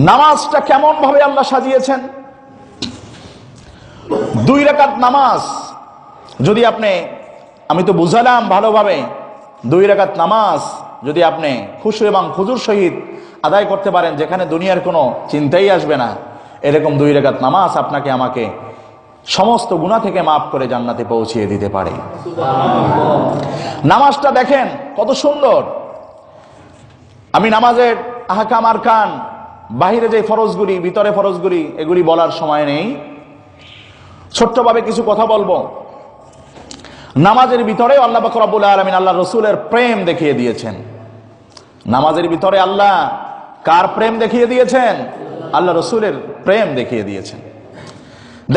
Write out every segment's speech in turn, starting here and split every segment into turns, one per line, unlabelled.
নামাজটা কেমন ভাবে আল্লাহ সাজিয়েছেন। 2 রাকাত নামাজ যদি আমি তো বুঝালাম ভালোভাবে, 2 রাকাত নামাজ যদি আপনি খুশু এবং খুজুর সহিত আদায় করতে পারেন, যেখানে দুনিয়ার কোনো চিন্তাই আসবে না, এরকম 2 রাকাত নামাজ আপনাকে আমাকে সমস্ত গুনাহ থেকে মাফ করে জান্নাতে পৌঁছিয়ে দিতে পারে। নামাজটা দেখেন কত সুন্দর। আমি নামাজের আহকাম আরকান, বাহিরে যে ফরজগুলি, ভিতরে ফরজগুলি, এগুলি বলার সময় নেই, ছোট্টভাবে কিছু কথা বলবো। নামাজের ভিতরে আল্লাহ পাক রব্বুল আলামিন আল্লাহ রসুলের প্রেম দেখিয়ে দিয়েছেন। নামাজের ভিতরে আল্লাহ কার প্রেম দেখিয়ে দিয়েছেন? আল্লাহ রসুলের প্রেম দেখিয়ে দিয়েছেন।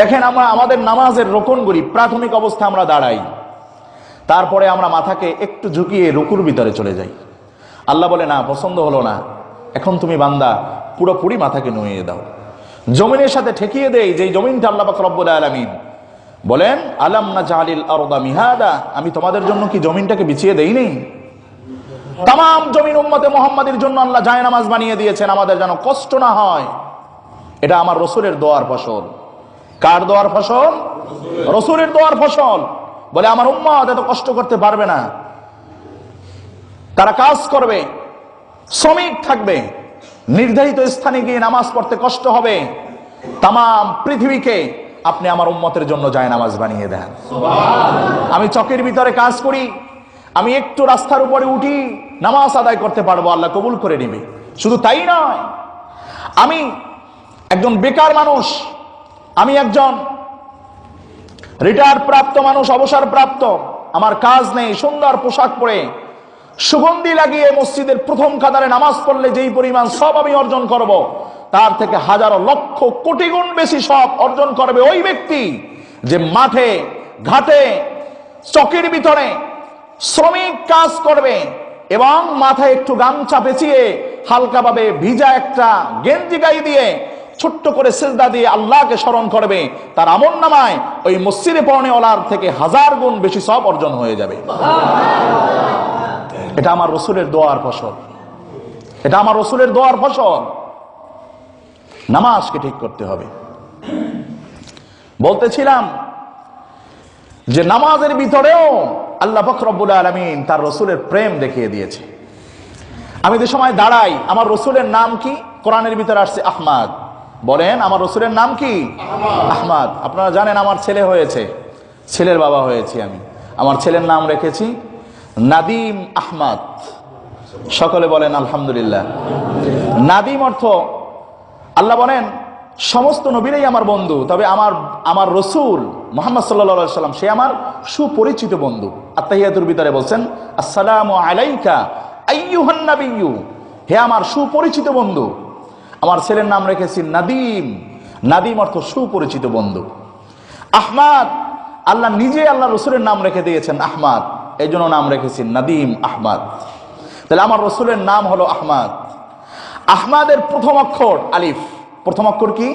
দেখেন, আমরা আমাদের নামাজের রোকনগুলি, প্রাথমিক অবস্থা আমরা দাঁড়াই, তারপরে আমরা মাথাকে একটু ঝুঁকিয়ে রুকুর ভিতরে চলে যাই। আল্লাহ বলে, না, পছন্দ হলো না, এখন তুমি বান্দা পুরোপুরি মাথাকে নুয়ে দাও, জমিনের সাথে ঠেকিয়ে দেই, যেই জমিনটা আল্লাহ পাক রব্বুল আলামিন বলেন আলাম নাজআলিল আরদা মিহাদা, আমি তোমাদের জন্য কি জমিনটাকে বিছিয়ে দেইনি? তাম জমিন উম্মতে মুহাম্মাদের জন্য আল্লাহ জায়নামাজ বানিয়ে দিয়েছেন, আমাদের যেন কষ্ট না হয়। এটা আমার রসুলের দোয়ার ফসল। কার দোয়ার ফসল? রসুলের দোয়ার ফসল। বলে আমার উম্মত এত কষ্ট করতে পারবে না, তারা কাজ করবে, শ্রমিক থাকবে, নির্ধারিত স্থানে গিয়ে নামাজ পড়তে কষ্ট হবে। তাম পৃথিবীকে আপনি আমার উম্মতের জন্য জায়নামাজ বানিয়ে দেন। আমি চকের ভিতরে কাজ করি, আমি একটু রাস্তার উপরে উঠি, নামাজ আদায় করতে পারবো, আল্লাহ কবুল করে নিবে। শুধু তাই নয়, আমি একজন বেকার মানুষ, আমি একজন রিটায়ার প্রাপ্ত মানুষ, অবসর প্রাপ্ত, আমার কাজ নেই, সুন্দর পোশাক পরে সুগন্ধি লাগিয়ে মসজিদের প্রথম কাতারে নামাজ পড়লে যেই পরিমাণ সব আমি অর্জন করব, তার থেকে হাজারো লক্ষ কোটি গুণ বেশি সব অর্জন করবে ওই ব্যক্তি যে মাঠে ঘাটে চকের ভিতরে শ্রমিক কাজ করবে এবং মাথায় একটু গামছা পেঁচিয়ে হালকাভাবে ভিজা একটা গেঞ্জি গায়ে দিয়ে ছোট্ট করে সিজদা দিয়ে আল্লাহকে স্মরণ করবে। তার আমলনামায় ওই মসজিদে পড়নেওয়ালার থেকে 1000 গুণ বেশি সব অর্জন হয়ে যাবে। এটা আমার রসুলের দোয়ার ফসল, এটা আমার রসুলের দোয়ার ফসল। নামাজকে ঠিক করতে হবে। বলতেছিলাম যে নামাজের ভিতরেও আল্লাহ পাক রব্বুল আলামিন তার রসুলের প্রেম দেখিয়ে দিয়েছে। আমি যে সময় দাঁড়াই, আমার রসুলের নাম কি? কোরআনের ভিতরে আসছে আহমদ। বলেন, আমার রসুলের নাম কি? আহমদ। আপনারা জানেন আমার ছেলে হয়েছে, ছেলের বাবা হয়েছি আমি। আমার ছেলের নাম রেখেছি নাদিম আহমদ। সকলে বলেন আলহামদুলিল্লাহ। নাদিম অর্থ, আল্লাহ বলেন সমস্ত নবীরাই আমার বন্ধু, তবে আমার রসুল মুহাম্মদ সাল্লাল্লাহু আলাইহি সাল্লাম সে আমার সুপরিচিত বন্ধু। আত্তাহিয়াতুর ভিতরে বলছেন আসসালামু আলাইকা আইয়ুহান নাবিয়্যু, হে আমার সুপরিচিত বন্ধু। আমার ছেলের নাম রেখেছি নাদিম। নাদিম অর্থ সুপরিচিত বন্ধু। আহমদ, আল্লাহ নিজে আল্লাহ রসুলের নাম রেখে দিয়েছেন আহমদ, এই জন্য নাম রেখেছি নাদিম আহমদ। তাহলে আমার রসুলের নাম হলো আহমদ। আহমদের প্রথম অক্ষর আলিফ। প্রথম অক্ষর কি?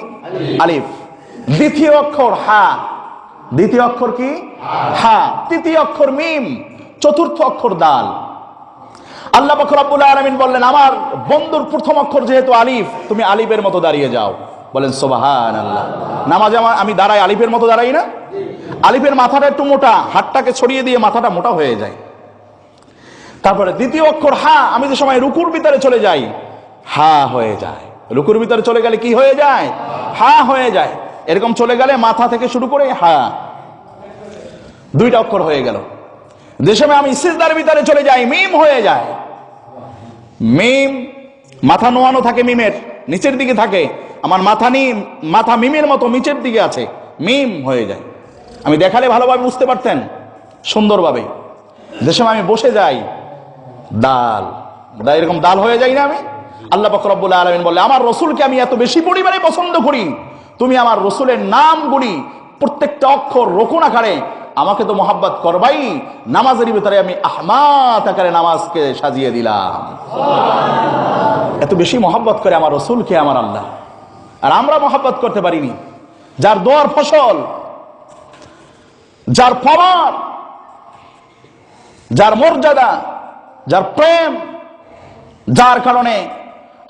আলিফ। দ্বিতীয় অক্ষর হা। দ্বিতীয় অক্ষর কি? হা। তৃতীয় অক্ষর মিম। চতুর্থ অক্ষর দাল। আল্লাহ পাক রব্বুল আলামিন বললেন আমার বন্ধুর প্রথম অক্ষর যেহেতু আলিফ, তুমি আলিফের মতো দাঁড়িয়ে যাও। বলেন সুবহানাল্লাহ। নামাজে আমি দাঁড়াই আলিফের মতো দাঁড়াই না? আলিফের মাথাটা একটু মোটা, হাতটাকে ছড়িয়ে দিয়ে মাথাটা মোটা হয়ে যায়। তারপরে দ্বিতীয় অক্ষর হা, আমি যে সময় রুকুর ভিতরে চলে যাই হা হয়ে যায়। রুকুর ভিতরে চলে গেলে কি হয়ে যায়? হা হয়ে যায়। এরকম চলে গেলে মাথা থেকে শুরু করে হা, 2টা অক্ষর হয়ে গেল। যে সময় আমি সিজদার ভিতরে চলে যাই মিম হয়ে যায়। মিম, মাথা নোয়ানো থাকে, মিমের নিচের দিকে থাকে, আমার মাথা মিমের মতো নিচের দিকে আছে, মিম হয়ে যায়। আমি দেখালে ভালোভাবে বুঝতে পারতেন সুন্দরভাবে। যে সময় আমি বসে যাই দাল, এরকম দাল হয়ে যাই না আমি? আল্লাহ পাক রব্বুল আলামিন বলে আমার রসুলকে আমি এত বেশি পরিমাণে পছন্দ করি, তুমি আমার রসুলের নামগুলি প্রত্যেকটা অক্ষর রোকন আকারে আমাকে তো মহাব্বত করবাই, নামাজের ভিতরে আমি আহমাদ আকারে নামাজকে সাজিয়ে দিলাম। এত বেশি মহাব্বত করে আমার রসুলকে আমার আল্লাহ, আর আমরা মহাব্বত করতে পারিনি। যার দোয়ার ফসল, যার পাওয়ার, যার মর্যাদা, যার প্রেম, যার কারণে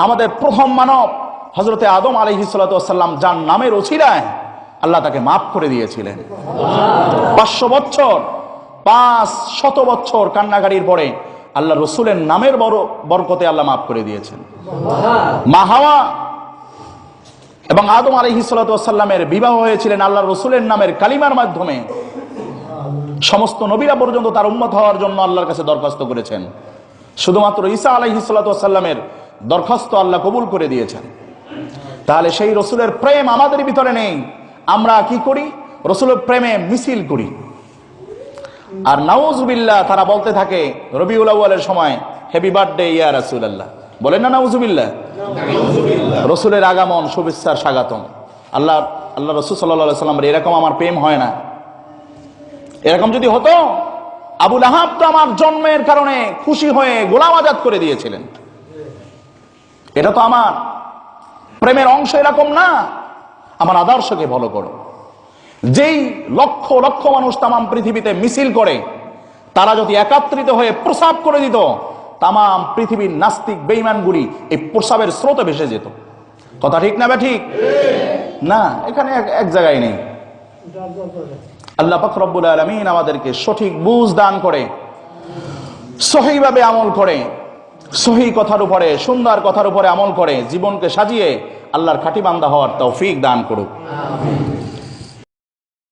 আমাদের প্রথম মানব হযরতে আদম আলাইহিস সালাতু ওয়াস সালাম যার নামের ওসিলায় আল্লাহ তাকে মাফ করে দিয়েছিলেন। 500 বছর 500 বছর কান্নাকাটির পরে আল্লাহ রসুলের নামের বরকতে আল্লাহ মাফ করে দিয়েছেন। মা হাওয়া এবং আদম আলাইহিস সালাতু ওয়াস সালামের বিবাহ হয়েছিলেন আল্লাহ রসুলের নামের কালিমার মাধ্যমে। সমস্ত নবীরা পর্যন্ত তার উম্মত হওয়ার জন্য আল্লাহর কাছে দরখাস্ত করেছেন। শুধুমাত্র ঈসা আলাইহিস সালাতু ওয়াস সালামের দরখাস্ত আল্লাহ কবুল করে দিয়েছেন। তাহলে সেই রসুলের প্রেম আমাদের ভিতরে নেই, আমরা কি করি? রসুলের প্রেমে মিছিল করি। আর নাউজুবিল্লাহ তারা বলতে থাকে রবিউল আউয়ালের সময় হ্যাপি বার্থডে ইয়া রাসূলুল্লাহ, বলেন না নাউজুবিল্লাহ? রসুলের আগমন, শুভেচ্ছার স্বাগতম। আল্লাহ রসুল সাল্লাল্লাহু আলাইহি ওয়াসাল্লাম এরকম আমার প্রেম হয় না। এরকম যদি হতো, আবু লাহাব তো আমার জন্মের কারণে খুশি হয়ে গোলাম আজাদ করে দিয়েছিলেন। এটা তো আমার প্রেমের অংশ এরকম না। আমার আদর্শকে ফলো করো। যেই লক্ষ লক্ষ মানুষ তাম পৃথিবীতে মিছিল করে, তারা যদি একত্রিত হয়ে প্রসাব করে দিত, তাম পৃথিবীর নাস্তিক বেঈমানগুলি এই প্রসাবের স্রোতে ভেসে যেত। কথা ঠিক না? ঠিক না? এখানে এক জায়গায় নেই। আল্লাহ পাক রব্বুল আলামিন আমাদেরকে সঠিক বুঝ দান করে, সহিভাবে আমল করে, সহি কথার উপরে, সুন্দর কথার উপরে আমল করে জীবনকে সাজিয়ে আল্লাহর খাঁটি বান্দা হওয়ার তৌফিক দান করুক।